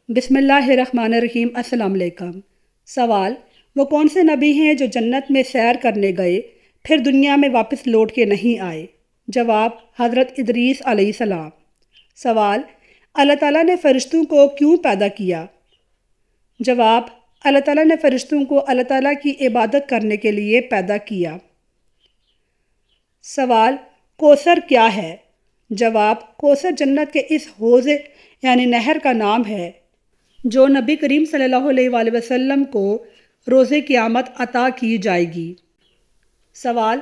بسم اللہ الرحمن الرحیم۔ السلام علیکم۔ سوال: وہ کون سے نبی ہیں جو جنت میں سیر کرنے گئے پھر دنیا میں واپس لوٹ کے نہیں آئے؟ جواب: حضرت ادریس علیہ السلام۔ سوال: اللہ تعالیٰ نے فرشتوں کو کیوں پیدا کیا؟ جواب: اللہ تعالیٰ نے فرشتوں کو اللہ تعالیٰ کی عبادت کرنے کے لیے پیدا کیا۔ سوال: کوثر کیا ہے؟ جواب: کوثر جنت کے اس حوض یعنی نہر کا نام ہے جو نبی کریم صلی اللہ علیہ وآلہ وسلم کو روز قیامت عطا کی جائے گی۔ سوال: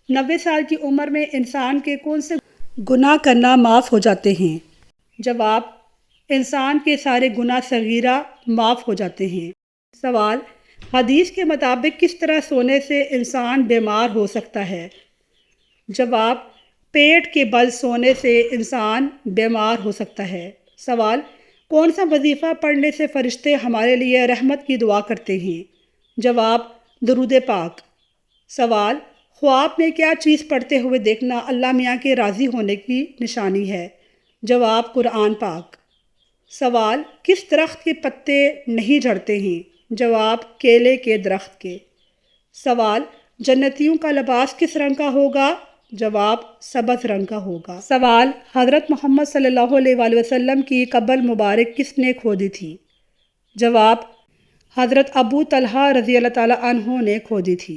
90 سال کی عمر میں انسان کے کون سے گناہ کرنا معاف ہو جاتے ہیں؟ جواب: انسان کے سارے گناہ صغیرہ معاف ہو جاتے ہیں۔ سوال: حدیث کے مطابق کس طرح سونے سے انسان بیمار ہو سکتا ہے؟ جواب: پیٹ کے بل سونے سے انسان بیمار ہو سکتا ہے۔ سوال: کون سا وظیفہ پڑھنے سے فرشتے ہمارے لیے رحمت کی دعا کرتے ہیں؟ جواب: درود پاک۔ سوال: خواب میں کیا چیز پڑھتے ہوئے دیکھنا اللہ میاں کے راضی ہونے کی نشانی ہے؟ جواب: قرآن پاک۔ سوال: کس درخت کے پتے نہیں جھڑتے ہیں؟ جواب: کیلے کے درخت کے۔ سوال: جنتیوں کا لباس کس رنگ کا ہوگا؟ جواب: سبز رنگ کا ہوگا۔ سوال: حضرت محمد صلی اللہ علیہ وآلہ وسلم کی قبر مبارک کس نے کھودی تھی؟ جواب: حضرت ابو طلحہ رضی اللہ تعالیٰ عنہ نے کھودی تھی۔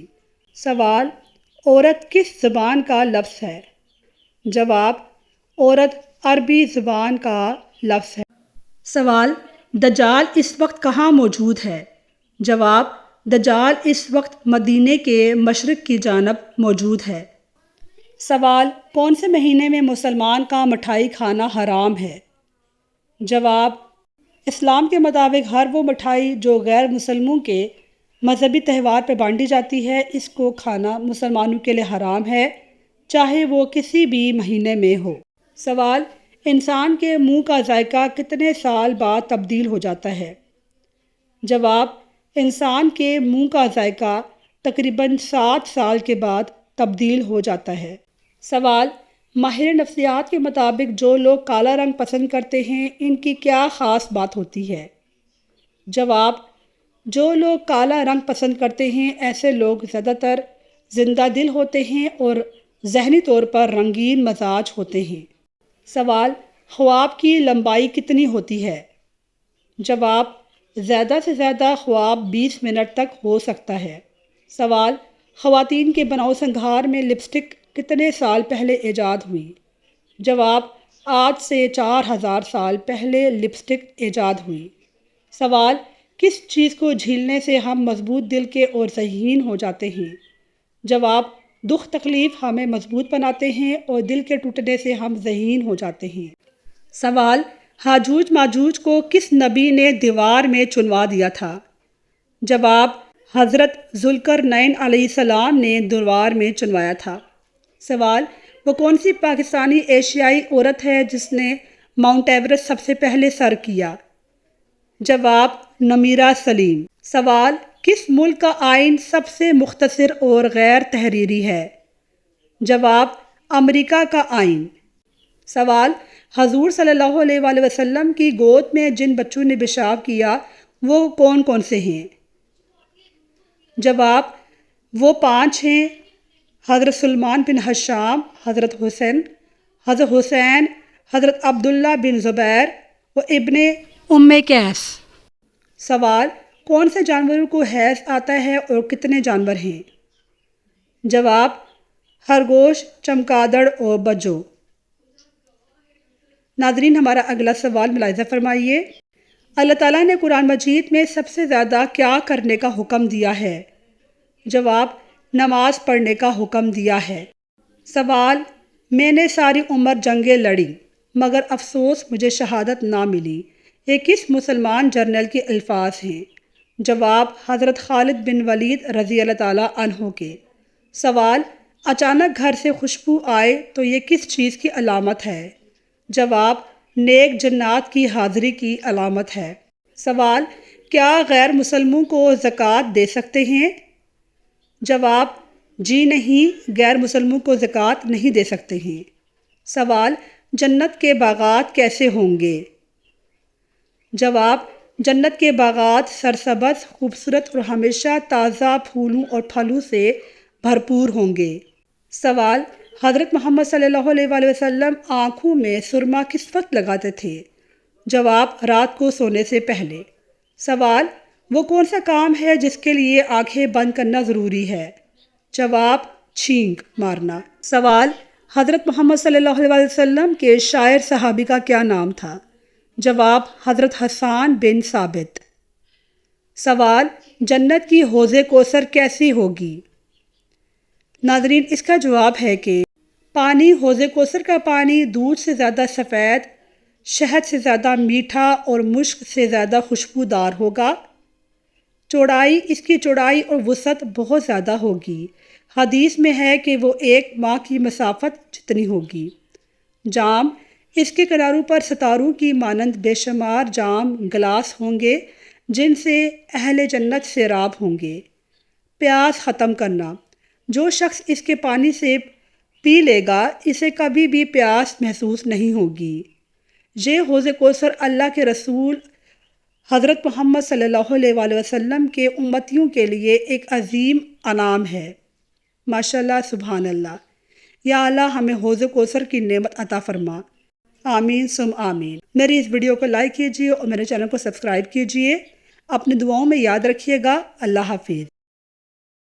سوال: عورت کس زبان کا لفظ ہے؟ جواب: عورت عربی زبان کا لفظ ہے۔ سوال: دجال اس وقت کہاں موجود ہے؟ جواب: دجال اس وقت مدینے کے مشرق کی جانب موجود ہے۔ سوال: کون سے مہینے میں مسلمان کا مٹھائی کھانا حرام ہے؟ جواب: اسلام کے مطابق ہر وہ مٹھائی جو غیر مسلموں کے مذہبی تہوار پہ بانٹی جاتی ہے اس کو کھانا مسلمانوں کے لیے حرام ہے، چاہے وہ کسی بھی مہینے میں ہو۔ سوال: انسان کے منہ کا ذائقہ کتنے سال بعد تبدیل ہو جاتا ہے؟ جواب: انسان کے منہ کا ذائقہ تقریباً 7 سال کے بعد تبدیل ہو جاتا ہے۔ سوال: ماہر نفسیات کے مطابق جو لوگ کالا رنگ پسند کرتے ہیں ان کی کیا خاص بات ہوتی ہے؟ جواب: جو لوگ کالا رنگ پسند کرتے ہیں ایسے لوگ زیادہ تر زندہ دل ہوتے ہیں اور ذہنی طور پر رنگین مزاج ہوتے ہیں۔ سوال: خواب کی لمبائی کتنی ہوتی ہے؟ جواب: زیادہ سے زیادہ خواب 20 منٹ تک ہو سکتا ہے۔ سوال: خواتین کے بناؤ سنگھار میں لپسٹک کتنے سال پہلے ایجاد ہوئی؟ جواب: آج سے 4000 سال پہلے لپسٹک ایجاد ہوئی۔ سوال: کس چیز کو جھیلنے سے ہم مضبوط دل کے اور ذہین ہو جاتے ہیں؟ جواب: دکھ تکلیف ہمیں مضبوط بناتے ہیں اور دل کے ٹوٹنے سے ہم ذہین ہو جاتے ہیں۔ سوال: ہاجوج ماجوج کو کس نبی نے دیوار میں چنوا دیا تھا؟ جواب: حضرت ذوالقرنین علیہ السلام نے دیوار میں چنوایا تھا۔ سوال: وہ کون سی پاکستانی ایشیائی عورت ہے جس نے ماؤنٹ ایورسٹ سب سے پہلے سر کیا؟ جواب: نمیرہ سلیم۔ سوال: کس ملک کا آئین سب سے مختصر اور غیر تحریری ہے؟ جواب: امریکہ کا آئین۔ سوال: حضور صلی اللہ علیہ وآلہ وسلم کی گود میں جن بچوں نے پیشاب کیا وہ کون کون سے ہیں؟ جواب: وہ 5 ہیں: حضرت سلمان بن ہشام، حضرت حسین، حضرت عبداللہ بن زبیر و ابن ام قیس۔ سوال: کون سے جانوروں کو حیض آتا ہے اور کتنے جانور ہیں؟ جواب: خرگوش، چمگادڑ اور بجو۔ ناظرین، ہمارا اگلا سوال ملاحظہ فرمائیے۔ اللہ تعالیٰ نے قرآن مجید میں سب سے زیادہ کیا کرنے کا حکم دیا ہے؟ جواب: نماز پڑھنے کا حکم دیا ہے۔ سوال: میں نے ساری عمر جنگیں لڑیں مگر افسوس مجھے شہادت نہ ملی، یہ کس مسلمان جرنیل کے الفاظ ہیں؟ جواب: حضرت خالد بن ولید رضی اللہ تعالیٰ عنہ کے۔ سوال: اچانک گھر سے خوشبو آئے تو یہ کس چیز کی علامت ہے؟ جواب: نیک جنات کی حاضری کی علامت ہے۔ سوال: کیا غیر مسلموں کو زکوٰۃ دے سکتے ہیں؟ جواب: جی نہیں، غیر مسلموں کو زکوٰۃ نہیں دے سکتے ہیں۔ سوال: جنت کے باغات کیسے ہوں گے؟ جواب: جنت کے باغات سرسبز، خوبصورت اور ہمیشہ تازہ پھولوں اور پھلوں سے بھرپور ہوں گے۔ سوال: حضرت محمد صلی اللہ علیہ وآلہ وسلم آنکھوں میں سرما کس وقت لگاتے تھے؟ جواب: رات کو سونے سے پہلے۔ سوال: وہ کون سا کام ہے جس کے لیے آنکھیں بند کرنا ضروری ہے؟ جواب: چھینک مارنا۔ سوال: حضرت محمد صلی اللہ علیہ وآلہ وسلم کے شاعر صحابی کا کیا نام تھا؟ جواب: حضرت حسان بن ثابت۔ سوال: جنت کی حوض کوثر کیسی ہوگی؟ ناظرین، اس کا جواب ہے کہ پانی، حوض کوثر کا پانی دودھ سے زیادہ سفید، شہد سے زیادہ میٹھا اور مشک سے زیادہ خوشبودار ہوگا۔ چوڑائی، اس کی چوڑائی اور وسعت بہت زیادہ ہوگی۔ حدیث میں ہے کہ وہ 1 ماہ کی مسافت جتنی ہوگی۔ جام، اس کے کناروں پر ستاروں کی مانند بے شمار جام گلاس ہوں گے جن سے اہل جنت سیراب ہوں گے۔ پیاس ختم کرنا، جو شخص اس کے پانی سے پی لے گا اسے کبھی بھی پیاس محسوس نہیں ہوگی۔ یہ حوض کوثر اللہ کے رسول حضرت محمد صلی اللہ علیہ وآلہ وسلم کے امتیوں کے لیے ایک عظیم انعام ہے۔ ماشاءاللہ، سبحان اللہ۔ یا اللہ ہمیں حوض کوثر کی نعمت عطا فرما۔ آمین ثم آمین۔ میری اس ویڈیو کو لائک کیجیے اور میرے چینل کو سبسکرائب کیجیے۔ اپنی دعاؤں میں یاد رکھیے گا۔ اللہ حافظ۔